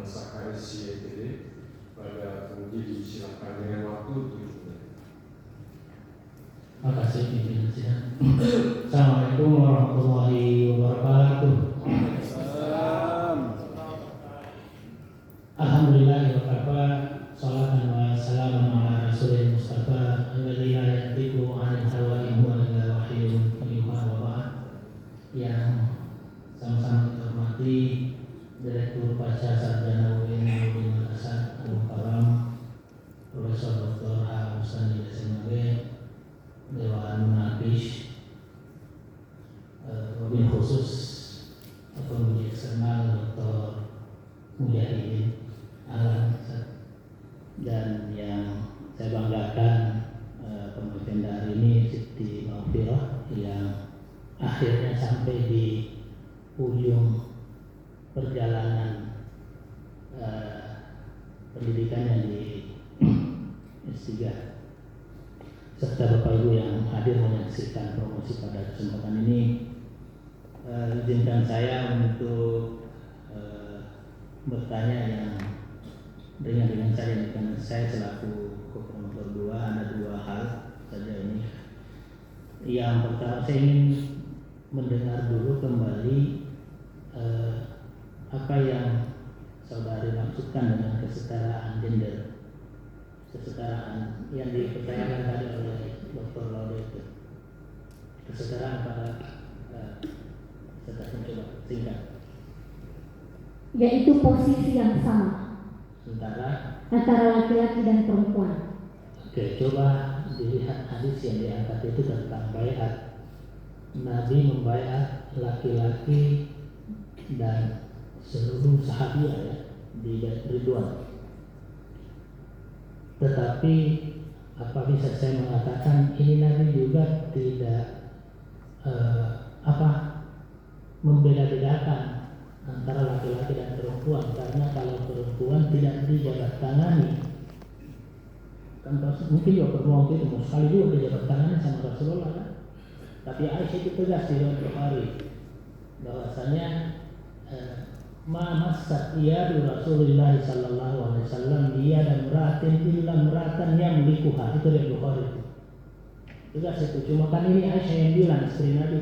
Sakaris YTD pada penguji disilakan dengan waktu 7 menit. Terima kasih pimpinan sidang. Assalamualaikum warahmatullahi wabarakatuh. Alhamdulillah wa kafa, salatan wa salamun ala rasulil mustafa alladzi la yantiqu 'anil hawa in huwa illa wahyun yuha wa ba'd. Yang sama-sama kita hormati Direktur Pasca Sarjana UIN Budi Makassar Al-Mukarram Profesor Dr. A. Mustandi SMAB, Dewan Munaqis, wabil khusus penguji eksternal Dr. Mujahidin Alam, dan yang saya banggakan pemimpin hari ini Siti Maufiroh yang akhirnya sampai di ujung perjalanan pendidikannya di S3, serta Bapak Ibu yang hadir menyaksikan promosi pada kesempatan ini. Izinkan saya untuk bertanya yang ringan-ringan saja, karena saya selaku koordinator 2 ada 2 hal saja ini. Yang pertama, saya ingin mendengar dulu kembali apa yang saudari maksudkan dengan kesetaraan gender, kesetaraan yang dipertanyakan tadi oleh Dr. Laude itu. Kesetaraan pada saya coba singkat. Yaitu posisi yang sama antara laki-laki dan perempuan. Oke, coba dilihat hadis yang diangkat itu tentang baiat. Nabi membaiat laki-laki dan seluruh sahabat ya di Ridwan. Tetapi apa bisa saya mengatakan ini Nabi juga tidak membeda-bedakan antara laki-laki dan perempuan, karena kalau perempuan tidak dijabat tangani, kan mungkin juga perempuan itu mau sekali juga dijabat tangani sama Rasulullah kan? Tapi Aisyah itu tegas di riwayat Bukhari bahwasanya massat iyadu Rasulullah sallallahu alaihi wasallam dia dan meratin illa meratan yang melikuha, itu dari Bukhari itu. Tegas itu. Cuma kan ini Aisyah yang bilang, istri Nabi.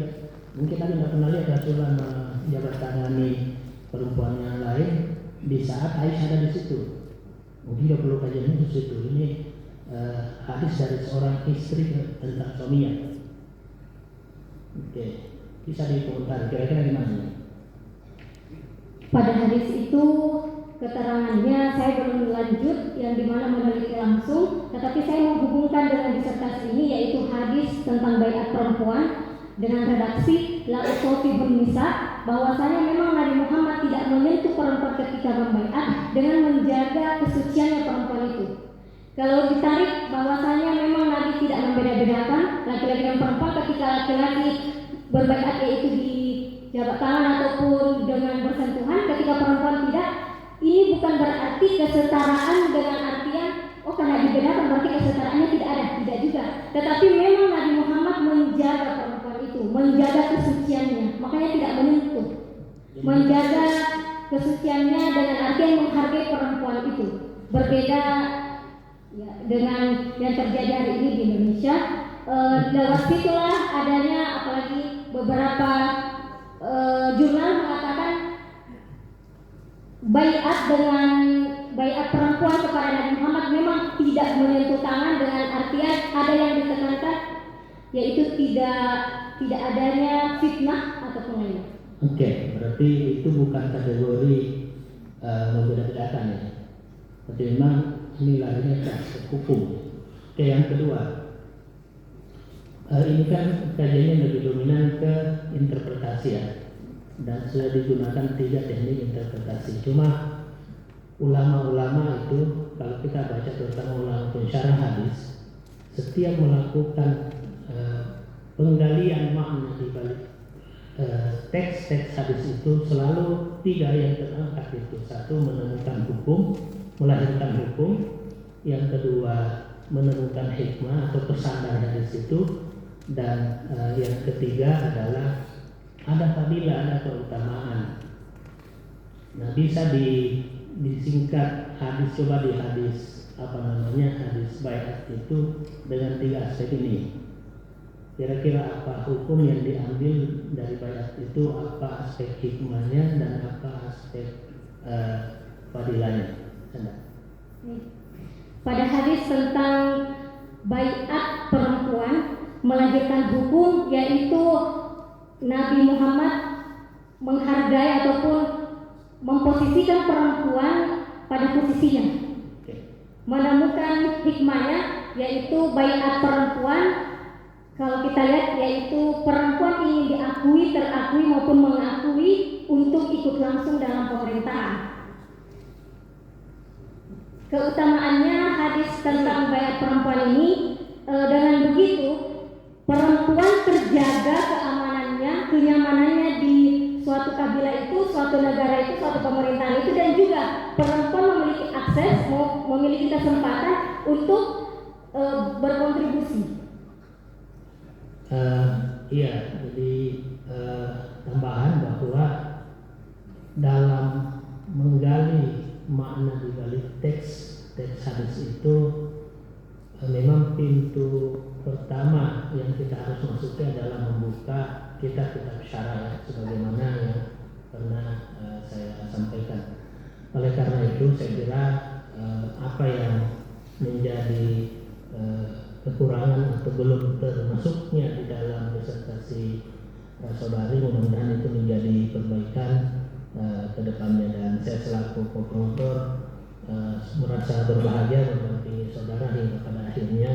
Mungkin Nabi tidak pernah lihat Rasulullah menjabat tangani perempuan yang lain di saat Aisyah ada di situ. Mungkin dia perlu kajian khusus itu. Ini hadis dari seorang istri tentang suaminya. Oke, bisa dikomentari kira-kira gimana? Pada hadis itu keterangannya saya belum lanjut yang dimana meneliti langsung, tetapi saya menghubungkan dengan disertasi ini, yaitu hadis tentang baiat perempuan dengan redaksi la usofi nisa, bahwasanya memang Nabi Muhammad tidak menyentuh perempuan ketika membaiat dengan menjaga kesuciannya perempuan itu. Kalau ditarik bahwasanya memang Nabi tidak membeda-bedakan laki-laki dan perempuan ketika laki-laki berbaiat yaitu di jabat tangan ataupun dengan bersentuhan, ketika perempuan tidak. Ini bukan berarti kesetaraan dengan artian karena dibedakan berarti kesetaraannya tidak ada, tidak juga. Tetapi memang Nabi Muhammad menjaga perempuan itu, menjaga kesuciannya, makanya tidak menyentuh. Menjaga kesuciannya dengan artian menghargai perempuan itu. Berbeda ya, dengan yang terjadi hari ini di Indonesia. Lewat situlah adanya apalagi beberapa jurnal mengatakan baiat perempuan kepada Nabi Muhammad memang tidak menyentuh tangan, dengan artian ada yang ditekankan yaitu tidak adanya fitnah ataupun lain. Oke, berarti itu bukan kategori membeda-bedakan ya. Tapi memang ini larinya ke aspek hukum. Oke, yang kedua, ini kan kajiannya lebih dominan ke interpretasi ya, dan sudah digunakan 3 teknik interpretasi. Cuma ulama-ulama itu kalau kita baca terutama ulama pensyarah hadis, setiap melakukan penggalian makna di balik teks-teks hadis itu selalu 3 yang terangkat itu. 1, menemukan hukum, melahirkan hukum. Yang kedua, menemukan hikmah atau pesan dari hadis itu. Dan yang ketiga adalah ada fadilah, ada keutamaan. Nah, bisa disingkat hadis, coba di hadis hadis baiat itu dengan 3 aspek ini. Kira-kira apa hukum yang diambil dari baiat itu, apa aspek hikmahnya dan apa aspek fadilahnya? Pada hadis tentang baiat perempuan melahirkan hukum, yaitu Nabi Muhammad menghargai ataupun memposisikan perempuan pada posisinya. Menemukan hikmahnya, yaitu baiat perempuan, kalau kita lihat, yaitu perempuan ingin diakui, terakui maupun mengakui untuk ikut langsung dalam pemerintahan. Keutamaannya hadis tentang baiat perempuan ini, dengan begitu perempuan terjaga keamanannya, kenyamanannya di suatu kabilah itu, suatu negara itu, suatu pemerintahan itu, dan juga perempuan memiliki akses, memiliki kesempatan untuk berkontribusi. Iya, jadi tambahan bahwa dalam menggali makna di balik teks hadis itu, memang pintu pertama yang kita harus masuki adalah membuka kitab-kitab syarah, sebagaimana yang pernah saya sampaikan. Oleh karena itu saya kira apa yang menjadi kekurangan atau belum termasuknya di dalam disertasi saudari, mudah-mudahan itu menjadi perbaikan ke depannya, dan saya selaku promotor merasa berbahagia berbagi saudara hingga pada akhirnya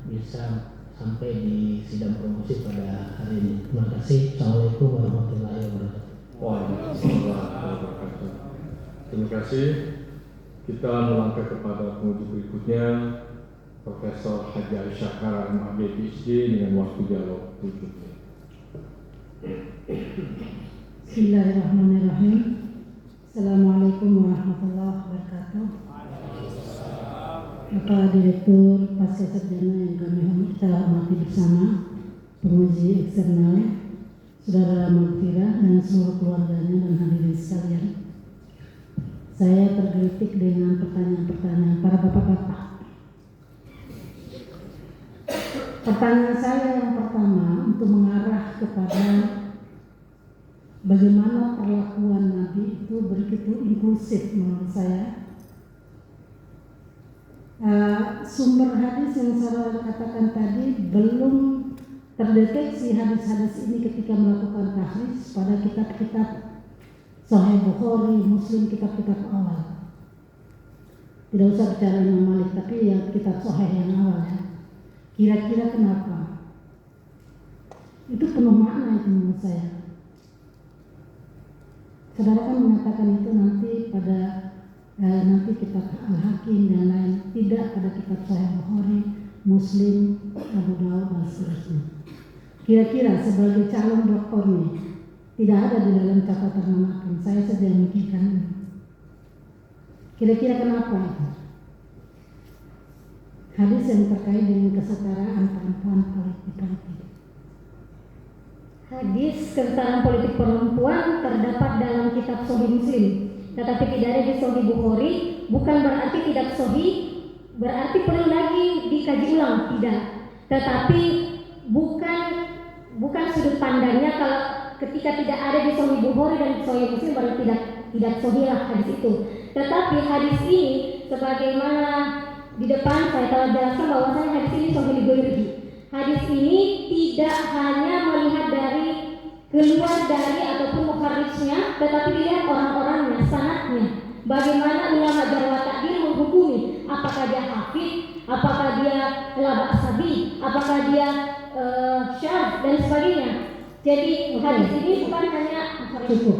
bisa sampai di sidang promosi pada hari ini. Terima kasih. Assalamualaikum warahmatullahi wabarakatuh. Waalaikumsalam warahmatullahi wabarakatuh. Terima kasih. Kita melangkah kepada penguji berikutnya, Profesor Haji Aisyah Kara MAB PhD dengan waktu dialog 7 menit. Bismillahirrahmanirrahim. Assalamualaikum warahmatullahi wabarakatuh. Bapak Direktur Pasca Sarjana yang kami hormati bersama, penguji eksternal, Saudara Magfirah dan seluruh keluarganya dan hadirin sekalian. Saya tergelitik dengan pertanyaan-pertanyaan para bapak-bapak. Pertanyaan saya yang pertama untuk mengarah kepada bagaimana perlakuan Nabi itu begitu inklusif menurut saya. Sumber hadis yang saya katakan tadi belum terdeteksi hadis-hadis ini ketika melakukan tahris pada kitab-kitab Sahih Bukhari, Muslim, kitab-kitab awal. Tidak usah bicara Imam Malik, tapi ya kitab Sahih yang awal ya. Kira-kira kenapa? Itu penuh makna itu menurut saya. Saudara kan mengatakan itu nanti pada nanti kitab Al-Hakim dan lain, tidak pada kitab Sahih Bukhari, Muslim, Abu Daud dan seterusnya. Kira-kira sebagai calon doktor nih, tidak ada di dalam catatan manapun. Saya sedang memikirkan. Kira-kira kenapa itu? Hadis yang terkait dengan kesetaraan perempuan politik. Hadis kesetaraan politik perempuan terdapat dalam kitab Sahih Muslim, tetapi tidak ada di Sahih Bukhari. Bukan berarti tidak sahih, berarti perlu lagi dikaji ulang, tidak. Tetapi bukan sudut pandangnya kalau ketika tidak ada di Sahih Bukhari dan Sahih Muslim berarti tidak sahih lah hadis itu. Tetapi hadis ini, sebagaimana di depan saya telah jelaskan bahwasanya hadis ini sahih lighairihi. Hadis ini tidak hanya melihat dari keluar dari ataupun mukharrijnya, tetapi dilihat orang-orangnya, sanadnya. Bagaimana ulama jarh wa ta'dil menghukumi, apakah dia hafid, apakah dia la ba'sabi, apakah dia syadz dan sebagainya. Jadi hadis ini bukan hanya cukup.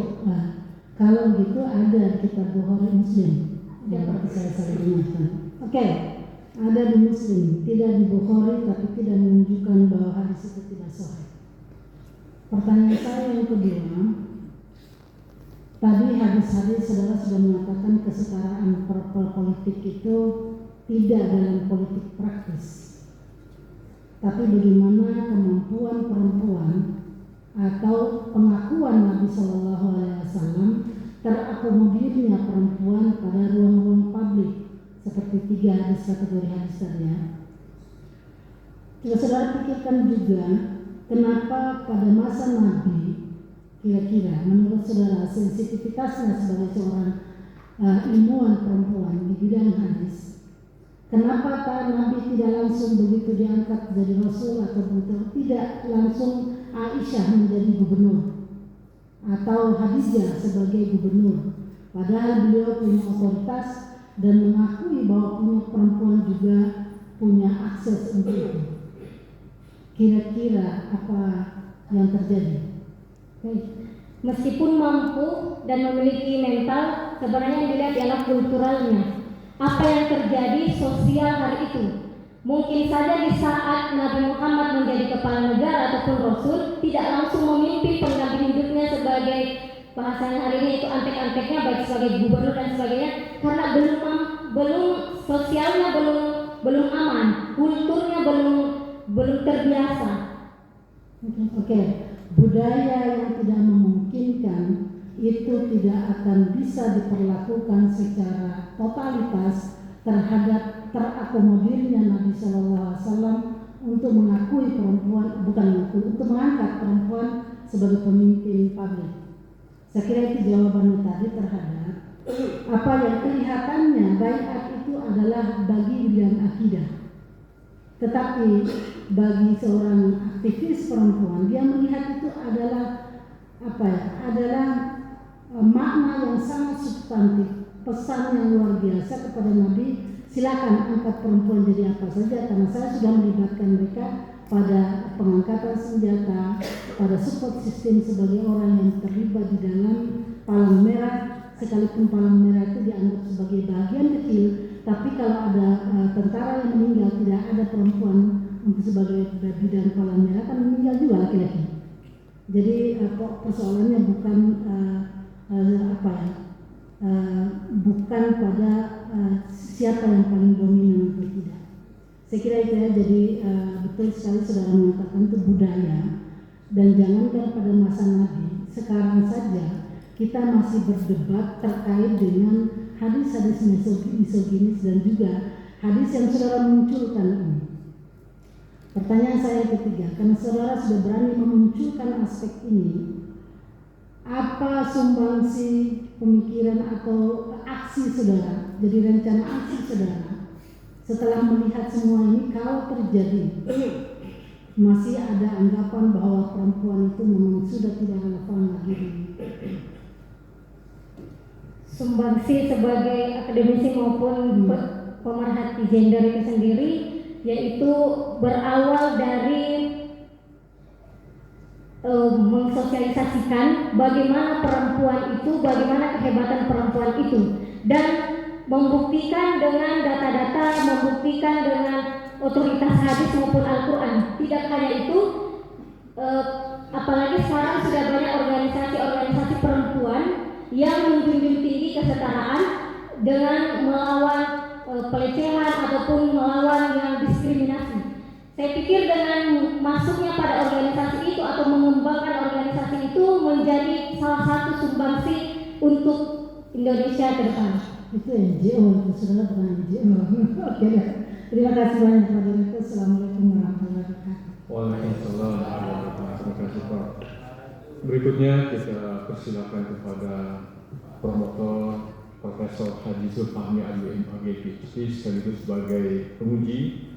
Kalau gitu ada kitab Bukhari, Muslim yang saya ingatkan. Oke. Ada di Muslim, tidak di Bukhari, tapi tidak menunjukkan bahwa hadis itu tidak sahih. Pertanyaan saya yang kedua, tadi hadis-hadis saudara sudah mengatakan kesetaraan politik itu tidak dalam politik praktis. Tapi bagaimana kemampuan perempuan atau pengakuan Nabi SAW terakomodirnya perempuan pada 3 hadis kategori hadis tadi ya. Coba saudara pikirkan juga kenapa pada masa Nabi kira-kira menurut saudara sensitivitasnya sebagai seorang ilmuwan perempuan di bidang hadis, kenapa Nabi tidak langsung begitu diangkat jadi Rasul atau begitu tidak langsung Aisyah menjadi gubernur atau Khadijah sebagai gubernur, padahal beliau punya otoritas dan mengakui bahwa punya perempuan juga punya akses untuk itu. Kira-kira apa yang terjadi? Meskipun mampu dan memiliki mental, sebenarnya yang dilihat ialah kulturalnya. Apa yang terjadi sosial hari itu. Mungkin saja di saat Nabi Muhammad menjadi kepala negara ataupun Rasul, tidak langsung memimpin pendamping hidupnya sebagai bahasanya hari ini itu antek-anteknya baik sebagai gubernur dan sebagainya, karena belum sosialnya belum aman, kulturnya belum terbiasa. Oke. Budaya yang tidak memungkinkan itu tidak akan bisa diperlakukan secara totalitas terhadap terakomodirnya Nabi SAW untuk mengakui perempuan, untuk mengangkat perempuan sebagai pemimpin pabrik. Saya kira itu jawabannya tadi terhadap apa yang kelihatannya baiat itu adalah bagi bidang akidah. Tetapi bagi seorang aktivis perempuan, dia melihat itu adalah adalah makna yang sangat substantif, pesan yang luar biasa kepada Nabi. Silakan angkat perempuan jadi apa saja, karena saya sudah melibatkan mereka pada pengangkatan senjata, pada support system sebagai orang yang terlibat di dalam Palang Merah, sekalipun Palang Merah itu dianggap sebagai bagian kecil. Tapi kalau ada tentara yang meninggal, tidak ada perempuan untuk sebagai bidan Palang Merah, kan meninggal juga laki-laki. Jadi persoalannya bukan bukan pada siapa yang paling dominan atau tidak. Saya kira itu ya. Jadi betul sekali saudara mengatakan itu budaya, dan jangankan pada masa Nabi, sekarang saja kita masih berdebat terkait dengan hadis-hadis misoginis dan juga hadis yang saudara munculkan ini. Pertanyaan saya ketiga, karena saudara sudah berani memunculkan aspek ini, apa sumbangsi pemikiran atau aksi saudara, jadi rencana aksi saudara setelah melihat semua ini, kalau terjadi masih ada anggapan bahwa perempuan itu memang sudah tidak relevan lagi? Sumbangsi sebagai akademisi maupun pemerhati gender itu sendiri, yaitu berawal dari mensosialisasikan bagaimana perempuan itu, bagaimana kehebatan perempuan itu, dan membuktikan dengan data-data, membuktikan dengan otoritas hadis maupun Al-Quran. Tidak hanya itu, apalagi sekarang sudah banyak organisasi-organisasi perempuan yang menjunjung tinggi kesetaraan dengan melawan pelecehan ataupun melawan yang diskriminasi. Saya pikir dengan masuknya pada organisasi itu atau mengembangkan organisasi itu menjadi salah satu sumbangsi untuk Indonesia ke depan. Itu NGO, saudara, bukan NGO. Oke, terima kasih banyak Pak Direktur. Assalamualaikum warahmatullahi wabarakatuh. Waalaikumsalam warahmatullahi wabarakatuh. Terima kasih Pak. Berikutnya kita persilakan kepada promotor Profesor Haji Zulfahmi Ali MPhD sekaligus sebagai penguji